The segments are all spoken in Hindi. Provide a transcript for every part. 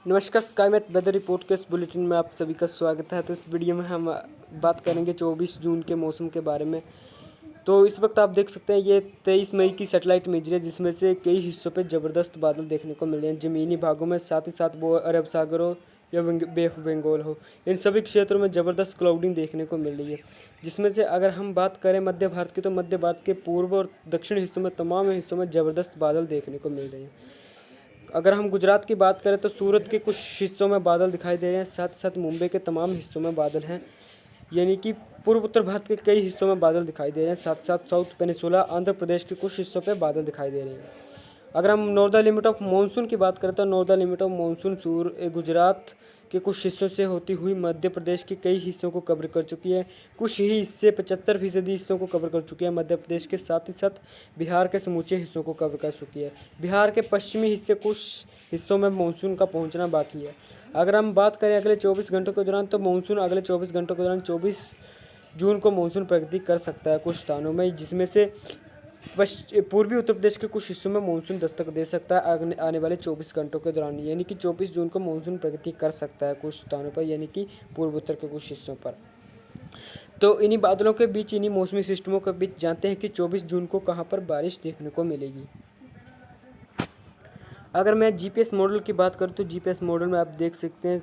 नमस्कार, स्काईमेट वेदर रिपोर्ट के इस बुलेटिन में आप सभी का स्वागत है। तो इस वीडियो में हम बात करेंगे 24 जून के मौसम के बारे में। तो इस वक्त आप देख सकते हैं ये 23 मई की सैटेलाइट इमेज है, जिसमें से कई हिस्सों पे ज़बरदस्त बादल देखने को मिले हैं। ज़मीनी भागों में, साथ ही साथ वो अरब सागर हो या बे ऑफ बंगाल हो, इन सभी क्षेत्रों में ज़बरदस्त क्लाउडिंग देखने को मिल रही है। जिसमें से अगर हम बात करें मध्य भारत की, तो मध्य भारत के पूर्व और दक्षिण हिस्सों में, तमाम हिस्सों में ज़बरदस्त बादल देखने को मिल रहे हैं। अगर हम गुजरात की बात करें तो सूरत के कुछ हिस्सों में बादल दिखाई दे रहे हैं, साथ ही साथ मुंबई के तमाम हिस्सों में बादल हैं। यानी कि पूर्व उत्तर भारत के कई हिस्सों में बादल दिखाई दे रहे हैं, साथ साथ साउथ पेनिसुला आंध्र प्रदेश के कुछ हिस्सों पे बादल दिखाई दे रहे हैं। अगर हम नॉर्दर्न लिमिट ऑफ मानसून की बात करें तो northern limit of monsoon Gujarat के कुछ हिस्सों से होती हुई मध्य प्रदेश के कई हिस्सों को कवर कर चुकी है। कुछ ही हिस्से 75% हिस्सों को कवर कर चुकी है मध्य प्रदेश के, साथ ही साथ बिहार के समूचे हिस्सों को कवर कर चुकी है। बिहार के पश्चिमी हिस्से कुछ हिस्सों में मानसून का पहुंचना बाकी है। अगर हम बात करें अगले 24 घंटों के दौरान, तो मानसून अगले 24 घंटों के दौरान 24 जून को मानसून प्रगति कर सकता है कुछ स्थानों में, जिसमें से पूर्वी उत्तर प्रदेश के कुछ हिस्सों में मानसून दस्तक दे सकता है आने वाले 24 घंटों के दौरान। यानी कि 24 जून को मानसून प्रगति कर सकता है कुछ स्थानों पर, यानी कि पूर्व उत्तर के कुछ हिस्सों पर। तो इन्हीं बादलों के बीच, इन्हीं मौसमी सिस्टमों के बीच जानते हैं कि 24 जून को कहाँ पर बारिश देखने को मिलेगी। अगर मैं जीपीएस मॉडल की बात करूँ तो जीपीएस मॉडल में आप देख सकते हैं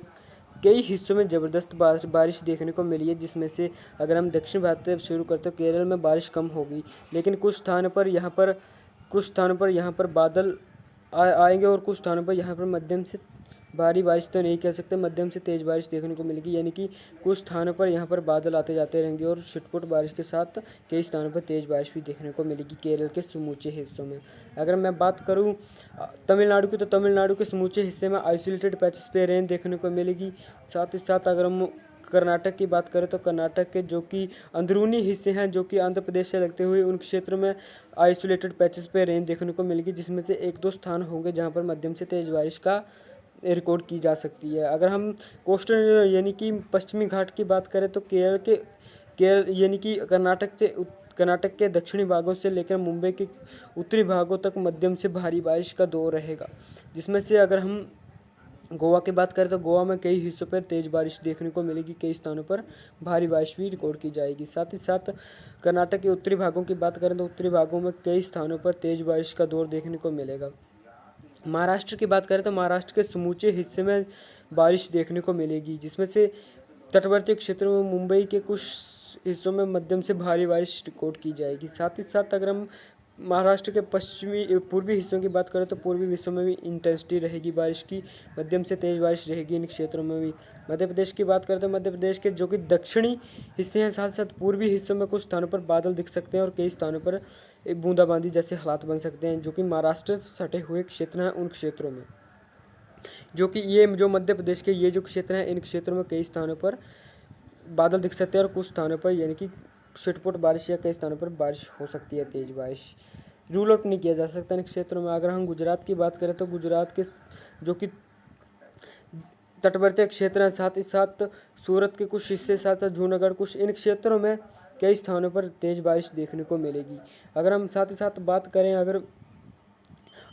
कई हिस्सों में ज़बरदस्त बारिश देखने को मिली है। जिसमें से अगर हम दक्षिण भारत से शुरू करते हैं, केरल में बारिश कम होगी, लेकिन कुछ स्थानों पर यहाँ पर बादल आएंगे, और कुछ स्थानों पर यहाँ पर मध्यम से भारी बारिश तो नहीं कह सकते, मध्यम से तेज़ बारिश देखने को मिलेगी। यानी कि कुछ स्थानों पर यहाँ पर बादल आते जाते रहेंगे, और छिटपुट बारिश के साथ कई स्थानों पर तेज़ बारिश भी देखने को मिलेगी केरल के समूचे हिस्सों में। अगर मैं बात करूँ तमिलनाडु की, तो तमिलनाडु के समूचे हिस्से में आइसोलेटेड पैचेस पे रेन देखने को मिलेगी। साथ ही साथ अगर हम कर्नाटक की बात करें तो कर्नाटक के जो कि अंदरूनी हिस्से हैं, जो कि आंध्र प्रदेश से लगते हुए, उन क्षेत्रों में आइसोलेटेड पैचेस पे रेन देखने को मिलेगी, जिसमें से एक दो स्थान होंगे जहाँ पर मध्यम से तेज़ बारिश का रिकॉर्ड की जा सकती है। अगर हम कोस्टल यानी कि पश्चिमी घाट की बात करें तो केरल यानी कि कर्नाटक के दक्षिणी भागों से लेकर मुंबई के उत्तरी भागों तक मध्यम से भारी बारिश का दौर रहेगा। जिसमें से अगर हम गोवा की बात करें तो गोवा में कई हिस्सों पर तेज़ बारिश देखने को मिलेगी, कई स्थानों पर भारी बारिश भी रिकॉर्ड की जाएगी। साथ ही साथ कर्नाटक के उत्तरी भागों की बात करें तो उत्तरी भागों में कई स्थानों पर तेज़ बारिश का दौर देखने को मिलेगा। महाराष्ट्र की बात करें तो महाराष्ट्र के समूचे हिस्से में बारिश देखने को मिलेगी, जिसमें से तटवर्ती क्षेत्रों में मुंबई के कुछ हिस्सों में मध्यम से भारी बारिश रिकॉर्ड की जाएगी। साथ ही साथ अगर हम महाराष्ट्र के पूर्वी हिस्सों की बात करें तो पूर्वी हिस्सों में भी इंटेंसिटी रहेगी बारिश की, मध्यम से तेज़ बारिश रहेगी इन क्षेत्रों में भी। मध्य प्रदेश की बात करें तो मध्य प्रदेश के जो कि दक्षिणी हिस्से हैं, साथ साथ पूर्वी हिस्सों में कुछ स्थानों पर बादल दिख सकते हैं, और कई स्थानों पर बूंदाबांदी जैसे हालात बन सकते हैं, जो कि महाराष्ट्र से सटे हुए क्षेत्र हैं उन क्षेत्रों में। जो कि ये जो मध्य प्रदेश के ये जो क्षेत्र हैं, इन क्षेत्रों में कई स्थानों पर बादल दिख सकते हैं, और कुछ स्थानों पर यानी कि छिटपुट बारिश या कई स्थानों पर बारिश हो सकती है, तेज़ बारिश रूल आउट नहीं किया जा सकता इन क्षेत्रों में। अगर हम गुजरात की बात करें तो गुजरात के जो कि तटवर्ती क्षेत्र हैं, साथ ही साथ सूरत के कुछ हिस्से, साथ साथ जूनागढ़, कुछ इन क्षेत्रों में कई स्थानों पर तेज़ बारिश देखने को मिलेगी। अगर हम साथ ही साथ बात करें अगर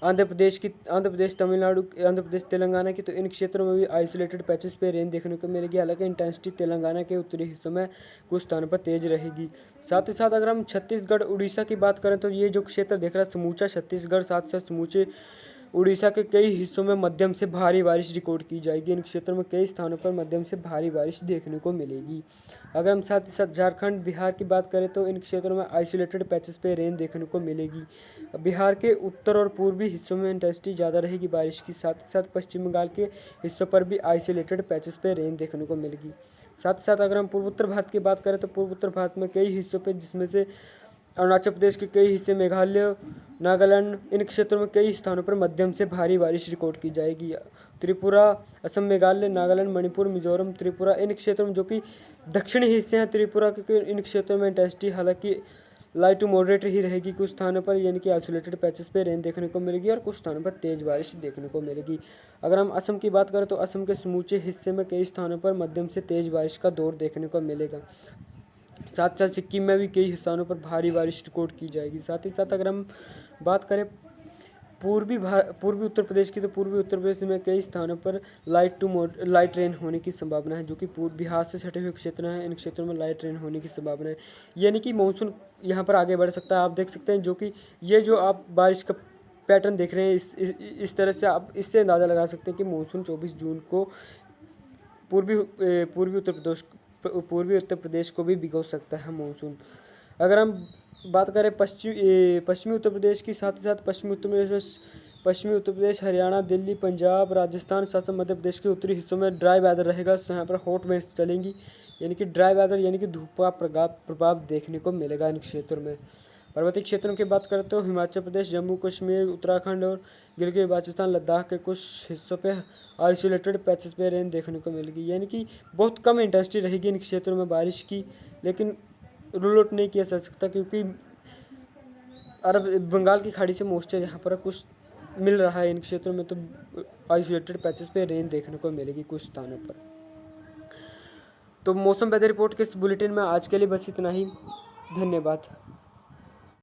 आंध्र प्रदेश तमिलनाडु, आंध्र प्रदेश तेलंगाना की, तो इन क्षेत्रों में भी आइसोलेटेड पैचेस पे रेन देखने को मिलेगी। हालांकि इंटेंसिटी तेलंगाना के उत्तरी हिस्सों में कुछ स्थानों पर तेज रहेगी। साथ ही साथ अगर हम छत्तीसगढ़ उड़ीसा की बात करें तो ये जो क्षेत्र देख रहा है समूचा छत्तीसगढ़, साथ साथ समूचे उड़ीसा के कई हिस्सों में मध्यम से भारी बारिश रिकॉर्ड की जाएगी। इन क्षेत्रों में कई स्थानों पर मध्यम से भारी बारिश देखने को मिलेगी। अगर हम साथ ही साथ झारखंड, बिहार की बात करें तो इन क्षेत्रों में आइसोलेटेड पैचेस पे रेन देखने को मिलेगी। बिहार के उत्तर और पूर्वी हिस्सों में इंटेंसिटी ज़्यादा रहेगी बारिश की। साथ ही साथ पश्चिम बंगाल के हिस्सों पर भी आइसोलेटेड पैचेस पे रेन देखने को मिलेगी। साथ ही साथ अगर हम पूर्व उत्तर भारत की बात करें तो पूर्व उत्तर भारत में कई हिस्सों पर, जिसमें से अरुणाचल प्रदेश के कई हिस्से, मेघालय, नागालैंड, इन क्षेत्रों में कई स्थानों पर मध्यम से भारी बारिश रिकॉर्ड की जाएगी। त्रिपुरा, असम, मेघालय, नागालैंड, मणिपुर, मिजोरम, त्रिपुरा, इन क्षेत्रों में जो कि दक्षिणी हिस्से हैं त्रिपुरा के, इन क्षेत्रों में इंटेंसिटी हालांकि लाइट टू मॉडरेट ही रहेगी कुछ स्थानों पर, यानी कि आइसोलेटेड पैचेस पे रेन देखने को मिलेगी, और कुछ स्थानों पर तेज़ बारिश देखने को मिलेगी। अगर हम असम की बात करें तो असम के समूचे हिस्से में कई स्थानों पर मध्यम से तेज़ बारिश का दौर देखने को मिलेगा। साथ साथ सिक्किम में भी कई स्थानों पर भारी बारिश रिकॉर्ड की जाएगी। साथ ही साथ अगर हम बात करें पूर्वी उत्तर प्रदेश की, तो पूर्वी उत्तर प्रदेश में कई स्थानों पर लाइट रेन होने की संभावना है, जो कि पूर्व बिहार से सटे हुए क्षेत्र हैं। इन क्षेत्रों में लाइट रेन होने की संभावना है, यानी कि मानसून यहाँ पर आगे बढ़ सकता है। आप देख सकते हैं, जो कि ये जो आप बारिश का पैटर्न देख रहे हैं, इस तरह से आप इससे अंदाज़ा लगा सकते हैं कि मानसून 24 जून को पूर्वी उत्तर प्रदेश को भी भिगो सकता है मानसून। अगर हम बात करें पश्चिमी उत्तर प्रदेश की, साथ ही साथ पश्चिमी उत्तर प्रदेश, हरियाणा, दिल्ली, पंजाब, राजस्थान, साथ मध्य प्रदेश के उत्तरी हिस्सों में ड्राई वेदर रहेगा। यहाँ पर हॉट वेव्स चलेंगी, यानी कि ड्राई वेदर, यानी कि धूप का प्रभाव देखने को मिलेगा इन क्षेत्रों में। पर्वतीय क्षेत्रों की बात करते हो, हिमाचल प्रदेश, जम्मू कश्मीर, उत्तराखंड और गिलगित बाल्टिस्तान, लद्दाख के कुछ हिस्सों पे आइसोलेटेड पैचेस पे रेन देखने को मिलेगी, यानी कि बहुत कम इंटेंसिटी रहेगी इन क्षेत्रों में बारिश की। लेकिन रूल आउट नहीं किया जा सकता, क्योंकि अरब बंगाल की खाड़ी से मॉइस्चर यहाँ पर कुछ मिल रहा है इन क्षेत्रों में, तो आइसोलेटेड पैचेस पे रेन देखने को मिलेगी कुछ स्थानों पर। तो मौसम वेदर रिपोर्ट के इस बुलेटिन में आज के लिए बस इतना ही। धन्यवाद।